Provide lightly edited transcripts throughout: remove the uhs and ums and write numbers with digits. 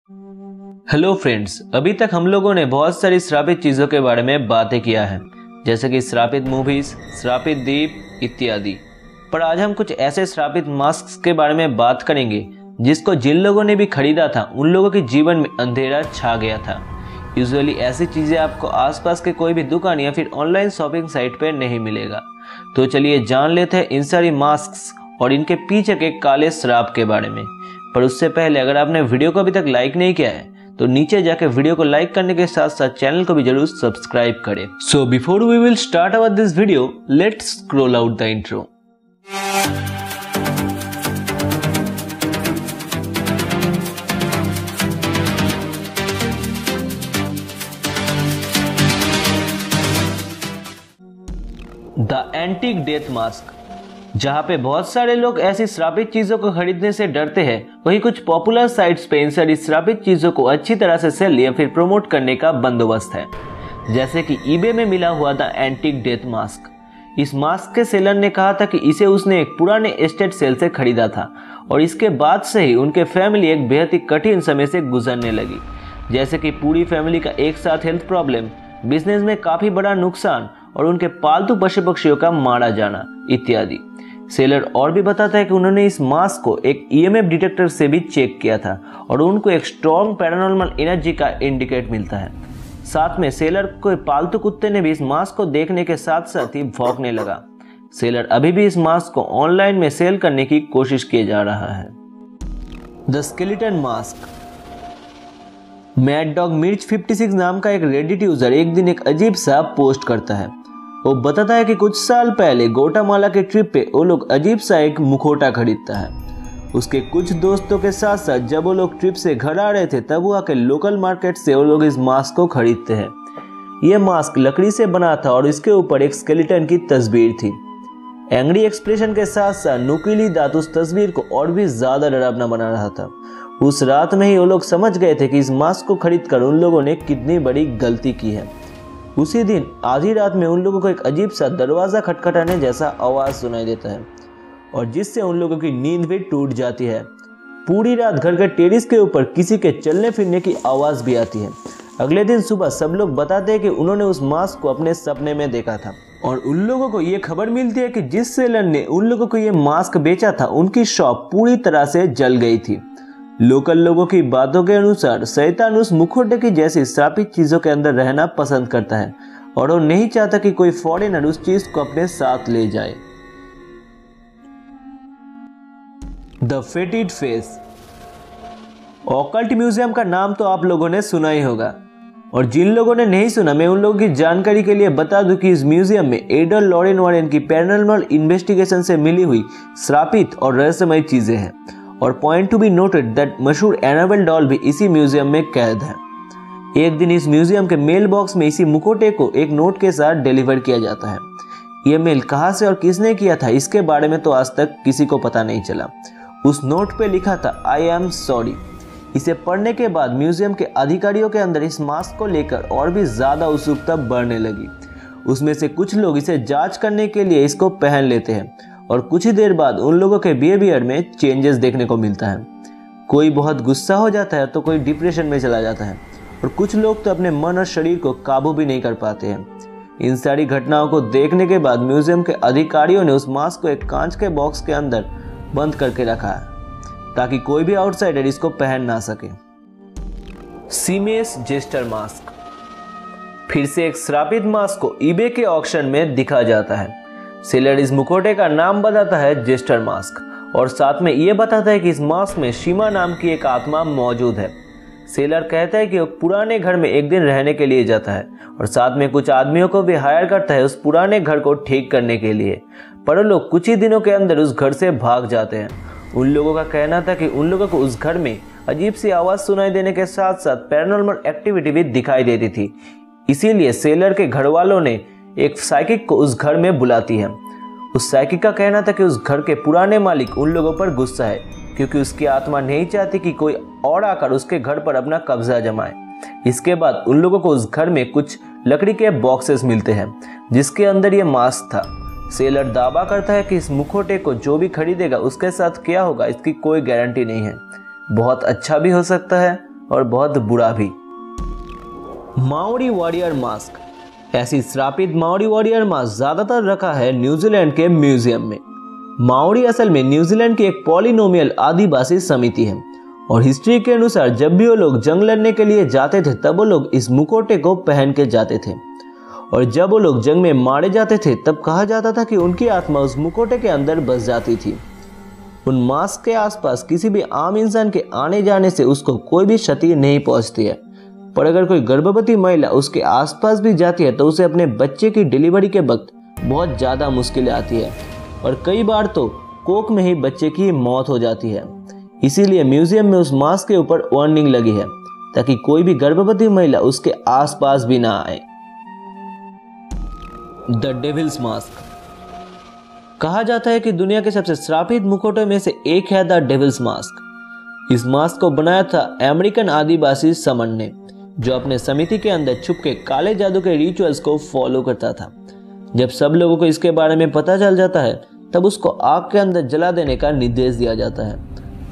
Hello friends, अभी तक हम लोगों ने बहुत सारी श्रापित चीज़ों के बारे में बातें किया है, जैसे कि श्रापित मूवीज, श्रापित द्वीप इत्यादि। पर आज हम कुछ ऐसे श्रापित मास्क के बारे में बात करेंगे जिसको जिन लोगों ने भी खरीदा था उन लोगों के जीवन में अंधेरा छा गया था। यूजुअली ऐसी चीज़ें आपको आसपास के कोई भी दुकान या फिर ऑनलाइन शॉपिंग साइट पर नहीं मिलेगा। तो चलिए जान लेते हैं इन सारी मास्क और इनके पीछे के काले श्राप के बारे में। पर उससे पहले अगर आपने वीडियो को अभी तक लाइक नहीं किया है तो नीचे जाकर वीडियो को लाइक करने के साथ साथ चैनल को भी जरूर सब्सक्राइब करें। So before we will start our this video, let's scroll out the intro. The antique death mask. जहां पे बहुत सारे लोग ऐसी श्रापित चीजों को खरीदने से डरते हैं, वहीं कुछ पॉपुलर साइट्स पे इन सारी श्रापित चीजों को अच्छी तरह से सेल या फिर प्रमोट करने का बंदोबस्त है। जैसे कि ईबे में मिला हुआ द एंटीक डेथ मास्क। इस मास्क के सेलर ने कहा था कि इसे उसने एक पुराने एस्टेट सेल से खरीदा था और इसके बाद से ही उनके फैमिली एक बेहद ही कठिन समय से गुजरने लगी, जैसे कि पूरी फैमिली का एक साथ हेल्थ प्रॉब्लम, बिजनेस में काफी बड़ा नुकसान और उनके पालतू पशु पक्षियों का मारा जाना इत्यादि। सेलर और भी बताता है कि उन्होंने इस मास्क को एक ईएमएफ डिटेक्टर से भी चेक किया था और उनको एक स्ट्रॉन्ग पैरानॉर्मल एनर्जी का इंडिकेट मिलता है। साथ में सेलर को पालतू कुत्ते ने भी इस मास्क को देखने के साथ साथ ही भौंकने लगा। सेलर अभी भी इस मास्क को ऑनलाइन में सेल करने की कोशिश किए जा रहा है। The skeleton mask. Mad dog मिर्च 56 नाम का एक रेडिट यूजर एक दिन एक अजीब सा पोस्ट करता है। वो बताता है कि कुछ साल पहले गोटामाला के ट्रिप पे वो लोग अजीब सा एक मुखौटा खरीदता है। उसके कुछ दोस्तों के साथ साथ जब वो लोग ट्रिप से घर आ रहे थे तब वो आके लोकल मार्केट से वो लोग इस मास्क को खरीदते हैं। ये मास्क लकड़ी से बना था और इसके ऊपर एक स्केलेटन की तस्वीर थी। एंग्री एक्सप्रेशन के साथ साथ नुकीली दांत उस तस्वीर को और भी ज्यादा डरावना बना रहा था। उस रात में ही वो लोग समझ गए थे कि इस मास्क को खरीदकर उन लोगों ने कितनी बड़ी गलती की है। उसी दिन आधी रात में उन लोगों को एक अजीब सा दरवाजा खटखटाने जैसा आवाज सुनाई देता है और जिससे उन लोगों की नींद भी टूट जाती है। पूरी रात घर के टेरिस के ऊपर किसी के चलने फिरने की आवाज भी आती है। अगले दिन सुबह सब लोग बताते हैं कि उन्होंने उस मास्क को अपने सपने में देखा था और उन लोगों को ये खबर मिलती है कि जिस सेलर ने उन लोगों को ये मास्क बेचा था उनकी शॉप पूरी तरह से जल गई थी। लोकल लोगों की बातों के अनुसार शैतान उस मुखौटे की जैसी श्रापित चीजों के अंदर रहना पसंद करता है और वो नहीं चाहता कि कोई फॉरेनर उस चीज को अपने साथ ले जाए। The फेटेड face. ऑकल्ट म्यूजियम का नाम तो आप लोगों ने सुना ही होगा और जिन लोगों ने नहीं सुना मैं उन लोगों की जानकारी के लिए बता दूं कि इस म्यूजियम में एडल लॉरेन वारेन की पैरानॉर्मल इन्वेस्टिगेशन से मिली हुई श्रापित और रहस्यमय चीजें हैं और point to be noted that मशहूर एनाबेल डॉल भी इसी म्यूजियम में कैद है। एक दिन इस म्यूजियम के मेल बॉक्स में इसी मुखौटे को एक नोट के साथ डिलीवर किया जाता है। यह मेल कहां से और किसने किया था इसके बारे में तो आज तक किसी को पता नहीं चला। उस नोट पे लिखा था आई एम सॉरी। इसे पढ़ने के बाद म्यूजियम के अधिकारियों के अंदर इस मास्क को लेकर और भी ज्यादा उत्सुकता बढ़ने लगी। उसमें से कुछ लोग इसे जांच करने के लिए इसको पहन लेते हैं और कुछ ही देर बाद उन लोगों के बिहेवियर में चेंजेस देखने को मिलता है। कोई बहुत गुस्सा हो जाता है तो कोई डिप्रेशन में चला जाता है और कुछ लोग तो अपने मन और शरीर को काबू भी नहीं कर पाते हैं। इन सारी घटनाओं को देखने के बाद म्यूजियम के अधिकारियों ने उस मास्क को एक कांच के बॉक्स के अंदर बंद करके रखा है ताकि कोई भी आउटसाइडर इसको पहन ना सके। सीमेस जेस्टर मास्क। फिर से एक श्रापित मास्क को ईबे के ऑक्शन में दिखा जाता है। सेलर इस मुखौटे का नाम बताता है जेस्टर मास्क और साथ में यह बताता है कि इस मास्क में शीमा नाम की एक आत्मा मौजूद है। सेलर कहता है कि वो पुराने घर में एक दिन रहने के लिए जाता है और साथ में कुछ आदमियों को भी हायर करता है उस पुराने घर को ठीक करने के लिए, पर वो लोग कुछ ही दिनों के अंदर उस घर से भाग जाते हैं। उन लोगों का कहना था कि उन लोगों को उस घर में अजीब सी आवाज सुनाई देने के साथ साथ पैरानॉर्मल एक्टिविटी भी दिखाई देती थी। इसीलिए सेलर के घर वालों ने एक साइकिक को उस घर में बुलाती है। उस साइकिक का कहना था कि उस घर के पुराने मालिक उन लोगों पर गुस्सा है क्योंकि उसकी आत्मा नहीं चाहती कि कोई और आकर उसके घर पर अपना कब्जा जमाए। इसके बाद उन लोगों को उस घर में कुछ लकड़ी के बॉक्सेस मिलते हैं जिसके अंदर ये मास्क था। सेलर दावा करता है कि इस मुखौटे को जो भी खरीदेगा उसके साथ क्या होगा इसकी कोई गारंटी नहीं है। बहुत अच्छा भी हो सकता है और बहुत बुरा भी। Maori warrior mask. ऐसी श्रापित माओरी वॉरियर मास्क ज्यादातर रखा है न्यूजीलैंड के म्यूजियम में। माओरी असल में न्यूजीलैंड की एक पॉलिनोमियल आदिवासी समिति है और हिस्ट्री के अनुसार जब भी वो लोग जंग लड़ने के लिए जाते थे तब वो लोग इस मुखौटे को पहन के जाते थे और जब वो लोग जंग में मारे जाते थे तब कहा जाता था कि उनकी आत्मा उस मुखौटे के अंदर बस जाती थी। उन मास्क के आसपास किसी भी आम इंसान के आने जाने से उसको कोई भी क्षति नहीं पहुंचती है, पर अगर कोई गर्भवती महिला उसके आसपास भी जाती है तो उसे अपने बच्चे की डिलीवरी के वक्त बहुत ज़्यादा मुश्किलें आती है और कई बार तो कोख में ही बच्चे की मौत हो जाती है। इसीलिए म्यूजियम में उस मास्क के ऊपर वार्निंग लगी है ताकि कोई भी गर्भवती महिला उसके आसपास भी ना आए। The devil's mask. कहा जाता है कि दुनिया के सबसे श्रापित मुखौटों में से एक है द डेविल्स मास्क। इस मास्क को बनाया था अमेरिकन आदिवासी समन ने, जो अपने समिति के अंदर छुप के काले जादू के रिचुअल्स को फॉलो करता था। जब सब लोगों को इसके बारे में पता चल जाता है तब उसको आग के अंदर जला देने का निर्देश दिया जाता है।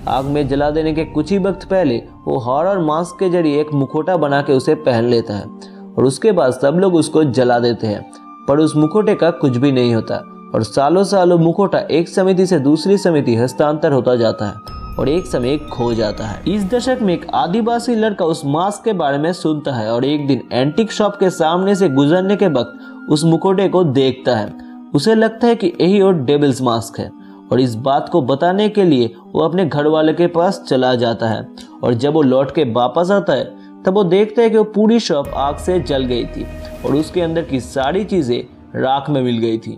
आग में जला देने के कुछ ही वक्त पहले वो हॉरर मास्क के जरिए एक मुखौटा बना के उसे पहन लेता है और उसके बाद सब लोग उसको जला देते हैं, पर उस मुखौटे का कुछ भी नहीं होता और सालों सालों मुखौटा एक समिति से दूसरी समिति हस्तांतर होता जाता है और एक समय खो जाता है। इस दशक में एक आदिवासी लड़का उस मास्क के बारे में सुनता है और एक दिन एंटीक शॉप के सामने से गुजरने के वक्त उस मुखौटे को देखता है। उसे लगता है कि यही वो डेविल्स मास्क है और इस बात को बताने के लिए वो अपने घर वाले के पास चला जाता है और जब वो लौट के वापस आता है तब वो देखता है कि वो पूरी शॉप आग से जल गई थी और उसके अंदर की सारी चीजें राख में मिल गई थी।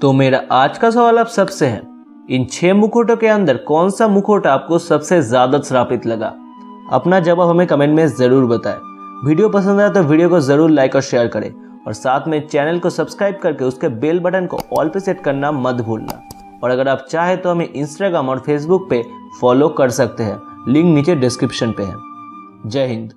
तो मेरा आज का सवाल आप सबसे है, इन 6 मुखौटों के अंदर कौन सा मुखौटा आपको सबसे ज्यादा श्रापित लगा? अपना जवाब हमें कमेंट में जरूर बताएं। वीडियो पसंद आया तो वीडियो को जरूर लाइक और शेयर करें और साथ में चैनल को सब्सक्राइब करके उसके बेल बटन को ऑल पे सेट करना मत भूलना। और अगर आप चाहें तो हमें इंस्टाग्राम और फेसबुक पे फॉलो कर सकते हैं, लिंक नीचे डिस्क्रिप्शन पे है। जय हिंद।